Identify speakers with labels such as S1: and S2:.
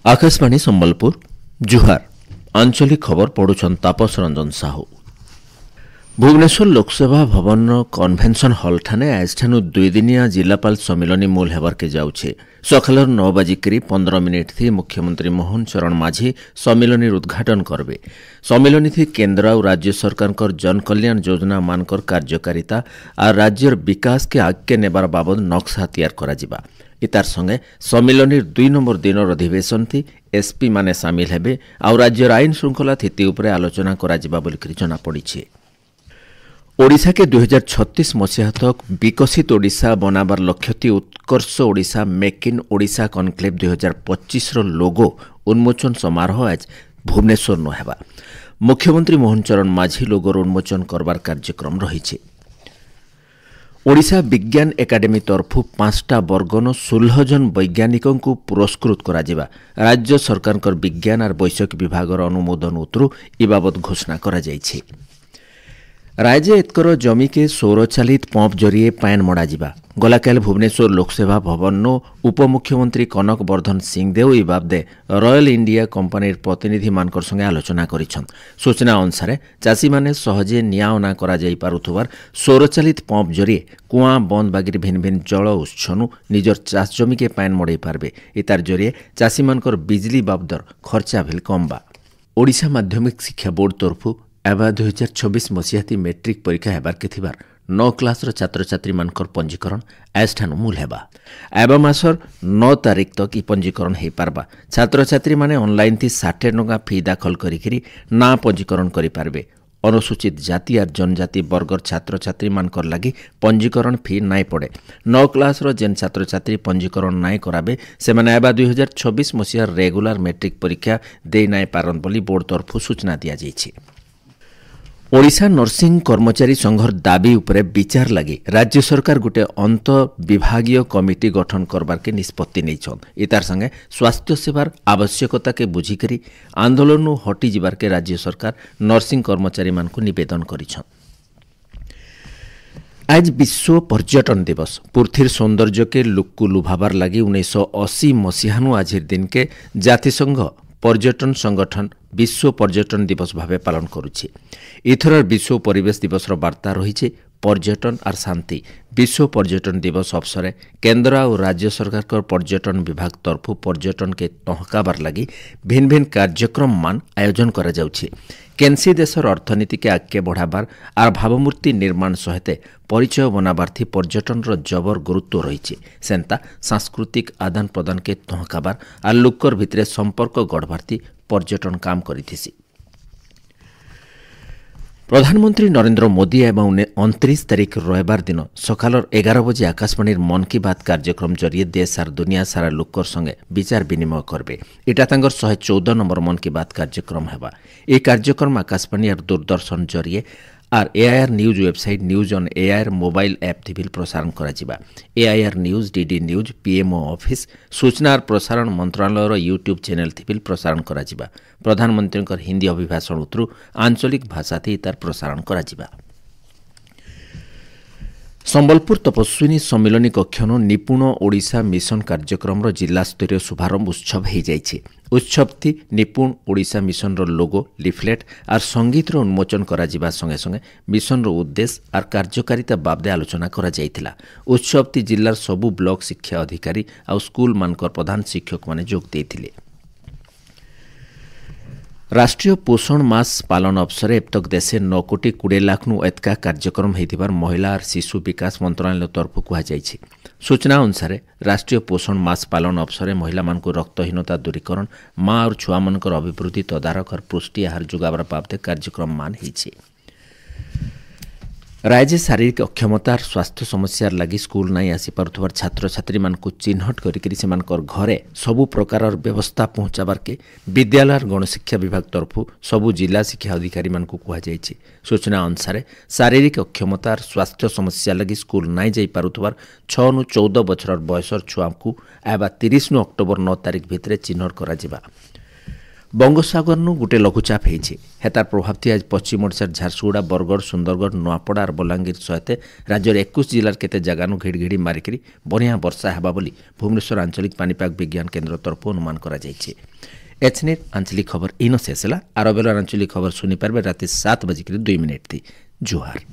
S1: आकाशवाणी संबलपुर जुहार आंचलिक खबर पढ़ुछन तापस रंजन साहू। भुवनेश्वर लोकसभा भवन कन्भेन्शन हल ठाने आजठानु 2 दिनिया जिलापाल सम्मिलनी मूल हेबार के जाउछे। सकाल 9 बजिकरी 15 मिनिट थी मुख्यमंत्री मोहन चरण माझी सम्मिलनी उद्घाटन करबे। सम्मिलनी थी केन्द्र और राज्य सरकार जन कल्याण योजना मानकर कार्यकारिता और राज्यर विकास के आगे नेबार बाबद नक्शा तैयार करा जिबा। इतार संगे सम्मिलनी 2 नंबर दिन अधिवेशन थी एसपी माने सामिल हेबे और राज्यर आईन श्रृंखला स्थिति उपरे आलोचना करा जिबा बोली जना पड़िछे। ओडिशा के 2036 मसीहा तक विकसित ओडिशा बनाबार लक्ष्यति Utkarsh Odisha make in Odisha conclave 2025 रो लोगो उन्मोचन समारोह आज भुवनेश्वर न हेबा। मुख्यमंत्री मोहन चरण माझी लोगोर उन्मोचन करबार कार्यक्रम रहिछे। ओडिशा विज्ञान एकाडेमी तरफु 5टा वर्गन 16 जन वैज्ञानिकों को पुरस्कृत करा जिबा। राज्य सरकार विज्ञान और वैषयिक विभागर अनुमोदन उतरु इ बाबत घोषणा करा जाइछे। राज्य एतकर जमी के सौरचालित पंप जरिए पान मड़ा जिबा। गलाकाल भुवनेश्वर लोकसभा भवन उपमुख्यमंत्री कनक वर्धन सिंहदेव इ बाबदे रॉयल इंडिया कंपनीर प्रतिनिधि मानकर संगे आलोचना करिछन। सूचना अनुसार चाषी माने सहजे निया अना करा जाई पारुथबार सौरचालित पंप जरिए कुआ बंद बागिर भिन्न भिन्न जल उत्सनु निजर चाष जमी के पान मड़ाई पारबे। इतार जरिए चाषी मानकर बिजली बाबदर खर्चा भेल कम बा। ओडिशा माध्यमिक शिक्षा बोर्ड तरफु एबा 2026 मसीहाती मैट्रिक परीक्षा हेबार के थिबार 9 क्लास छात्र छात्री मानकर पंजीकरण आजठानु मूल हेबा। एबा मासर 9 तारीख तक इ पंजीकरण हे पारबा। छात्र छात्री माने ऑनलाइन थी 60 टका फी दाखल करिकरी ना पंजीकरण करि पारबे। अनुसूचित जाति और जनजाति वर्गर छात्र छात्री मानकर लागी पंजीकरण फी नाई पड़े। 9 क्लास रो जेन छात्र छात्री पंजीकरण नाई कराबे से माने एबा 2026 मसीहा रेगुलर मैट्रिक परीक्षा दे नाई पारन बोली बोर्ड तरफु सूचना दिया जाइछि। ओडिशा नर्सिंग कर्मचारी संघर दाबी उपरे विचार लगी राज्य सरकार गोटे अंत विभागीय कमिटी गठन करबार के निष्पत्ति नैछन। इतार संगे स्वास्थ्य सेवार आवश्यकता के बुझिकरी आंदोलन हटी जिबार के राज्य सरकार नर्सिंग कर्मचारी मानकु निवेदन करिछन। आज विश्व पर्यटन दिवस। पृथ्वीर सौंदर्य के लुक्कु लुभाबार लगी 1980 मसीहानु आज दिन के जातिसंघ पर्यटन संगठन विश्व पर्यटन दिवस भावे पालन करुछि। इथर विश्व परिवेश दिवस वार्ता रही पर्यटन और शांति। विश्व पर्यटन दिवस अवसर केन्द्र और राज्य सरकार पर्यटन विभाग तरफु पर्यटन के टहकाबार लगी भिन्न भिन्न कार्यक्रम मान आयोजन करा जाउछि। केन्सी देशर अर्थनीति के आगे बढ़ाबार और भावमूर्ति निर्माण सहित परिचय बनाबार थी पर्यटन जबर गुरुत्व रही। सेंता सांस्कृतिक आदान प्रदान के टहकाबार और लोकर भितरे संपर्क गढ़बार थी पर्यटन काम करिथिसी। प्रधानमंत्री नरेंद्र मोदी एवं 29 तारीख रविवार दिन सकाल 11 बजे आकाशवाणी मन की बात कार्यक्रम जरिए देश और दुनिया सारा लोकर संगे विचार विनिमय करबे। इटा तांगर 114 नंबर मन की बात कार्यक्रम हेबा। ए कार्यक्रम आकाशवाणी और दूरदर्शन जरिए और AIR news website news on AIR mobile app थी प्रसारण करा जिबा। AIR news DD news PMO office सूचना और प्रसारण मंत्रालय यूट्यूब चैनल थी प्रसारण करा जिबा। प्रधानमंत्री हिंदी अभिभाषण उतरु आंचलिक भाषा थी तार प्रसारण करा जिबा। संबलपुर तपस्विनी सम्मिलनी कक्षन निपुण ओडिशा मिशन कार्यक्रम जिला स्तरीय शुभारंभ उत्सव हो जाइए। उत्सव थी निपुण ओडिशा मिशन लोगो लिफलेट और संगीत उन्मोचन करा जिबा संगे संगे मिशन उद्देश्य और कार्यकारिता बाबदे आलोचना करा जाइथिला। उत्सव थी जिलार सबु ब्लॉक शिक्षा अधिकारी और स्कूल मानकर प्रधान शिक्षक माने जोग देथिले। राष्ट्रीय पोषण मास पालन अवसर अब तक देशे 9 कोटी 20 लाख एतका कार्यक्रम होइथिबार महिला और शिशु विकास मंत्रालय तरफ कहुଯାଇଛି। सूचना अनुसार राष्ट्रीय पोषण मास पालन अवसर महिला मानक रक्तहीनता दूरीकरण माँ और छुआ मानकर अभिवृद्धि तदारख और पुष्टि आहार जोगाबार बाबदे कार्यक्रम मान होइछि। राज्य शारीरिक अक्षमता और स्वास्थ्य समस्या लगी स्कूल नहीं आसी पारुथबार छात्र छात्री मानकु चिन्हट करिकरी सेमानकर घरे सबु प्रकार व्यवस्था पहुंचाबार के विद्यालय और गणशिक्षा विभाग तरफु सबु जिला शिक्षा अधिकारी मानकु कहा जाइछि। सूचना अनुसार शारीरिक अक्षमता और स्वास्थ्य समस्या लगी स्कूल नहीं जाई पारुथबार 6 नु 14 बछर बयसर छुआ को एबा 30 नु अक्टोबर 9 तारीख भितरे चिन्हट करा जिबा। बंगोसागर गोटे लघुचाप होती हेतार प्रभाव थी आज पश्चिम ओडिशार झारसुगुड़ा बरगढ़ सुंदरगढ़ नुआपड़ा और बलांगीर सहित राज्यर 21 जिलार केते जगानु घिड़घिड़ी मारिकी बढ़िया वर्षा हेबा बोली भुवनेश्वर आंचलिक पानीपाग विज्ञान केन्द्र तरफ अनुमान करा जायछि। एचनेट आंचलिक खबर इन शेष है। आर बेलार आंचलिक खबर सुनी पारबे राति 7:02 थी। जुहार।